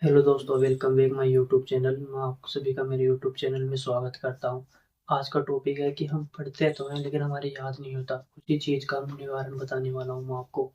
Hello दोस्तों, welcome back my YouTube channel. मैं आप सभी का मेरे यूट्यूब चैनल में स्वागत करता हूं। आज का टॉपिक है कि हम पढ़ते तो हैं लेकिन हमारी याद नहीं होता। उसी चीज़ का निवारण बताने वाला हूं मैं आपको।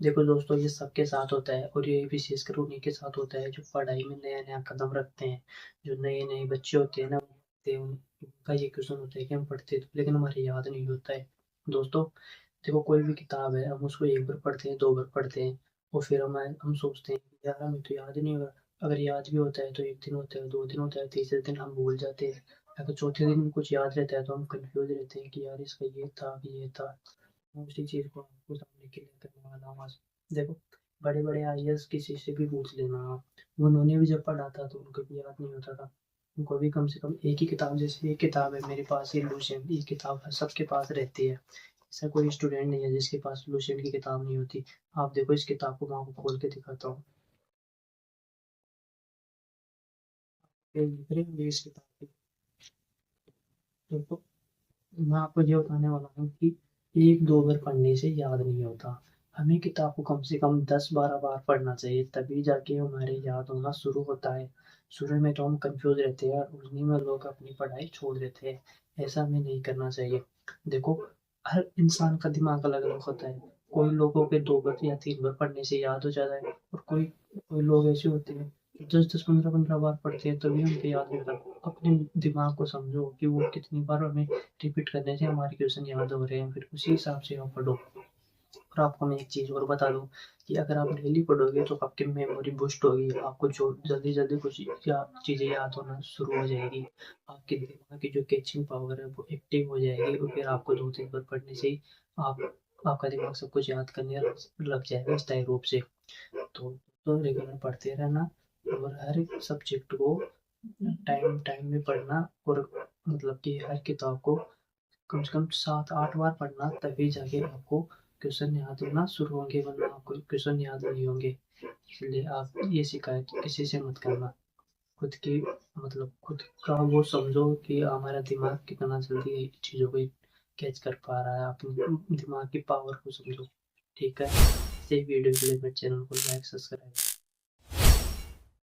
देखो दोस्तों, ये सबके साथ होता है और ये विशेषकर उन्हीं के साथ होता है जो पढ़ाई में नया नया कदम रखते हैं। जो नए नए बच्चे होते हैं ना, उनका ये क्वेश्चन होता है कि हम पढ़ते तो लेकिन हमारी याद नहीं होता है। दोस्तों देखो, कोई भी किताब है, हम उसको एक बार पढ़ते हैं, दो बार पढ़ते हैं और फिर हम सोचते हैं कि यार हमें तो याद नहीं होगा। अगर याद भी होता है तो एक दिन होता है, दो दिन होता है, तीसरे दिन हम भूल जाते हैं। अगर चौथे दिन कुछ याद रहता है तो हम कंफ्यूज रहते हैं कि यार इसका ये था कि ये था। मैं उसी चीज़ को आपको समझने के लिए करने वाला हूँ आज। देखो, बड़े बड़े आईएएस किसी से भी पूछ लेना आप, उन्होंने भी जब पढ़ा था तो उनको भी याद नहीं होता था। उनको भी कम से कम एक ही किताब, जैसे एक किताब है मेरे पास ही, लूसेंट, ये किताब सबके पास रहती है। ऐसा कोई स्टूडेंट नहीं है जिसके पास लूसेंट की किताब नहीं होती। आप देखो, इस किताब को मैं आपको खोल के दिखाता हूँ। ये लिख रहे हैं इस किताब की। तो मैं आपको ये बताने वाला हूँ कि एक दो बार पढ़ने से याद नहीं होता। हमें किताब को कम से कम 10-12 बार पढ़ना चाहिए, तभी जाके हमारे याद होना शुरू होता है। शुरू में तो हम कंफ्यूज रहते हैं और उन्हीं में लोग अपनी पढ़ाई छोड़ देते हैं। ऐसा हमें नहीं करना चाहिए। देखो, हर इंसान का दिमाग अलग अलग होता है। कोई लोगों के 2 बार या 3 बार पढ़ने से याद हो जाता है और कोई कोई लोग ऐसे होते हैं 10-10 15-15 बार पढ़ते हैं तभी उनके याद रहता है। अपने दिमाग को समझो कि वो कितनी बार हमें रिपीट करने से हमारे क्वेश्चन याद हो रहे हैं, फिर उसी हिसाब से आप पढ़ो। और आपको मैं एक चीज़ और बता दूं कि अगर आप डेली पढ़ोगे तो आपकी मेमोरी बूस्ट होगी, आपको जो जल्दी जल्दी कुछ चीज़ें याद होना शुरू हो जाएगी। आपके दिमाग की जो कैचिंग पावर है वो एक्टिव हो जाएगी और फिर आपको 2-3 बार पढ़ने से ही आप आपका दिमाग सब कुछ याद करने लग जाएगा स्थायी रूप से। तो रेगुलर पढ़ते रहना और हर एक सब्जेक्ट को टाइम टाइम में पढ़ना। और मतलब कि हर किताब को कम से कम 7-8 बार पढ़ना, तभी जाके आपको क्वेश्चन याद होना शुरू होंगे, वरना आपको क्वेश्चन याद नहीं होंगे। इसलिए आप ये शिकायत किसी से मत करना। खुद की मतलब खुद का वो समझो कि हमारा दिमाग कितना जल्दी चीज़ों को कैच कर पा रहा है। अपने दिमाग की पावर को समझो। ठीक है, इसे वीडियो के लिए मेरे चैनल को लाइक सब्सक्राइब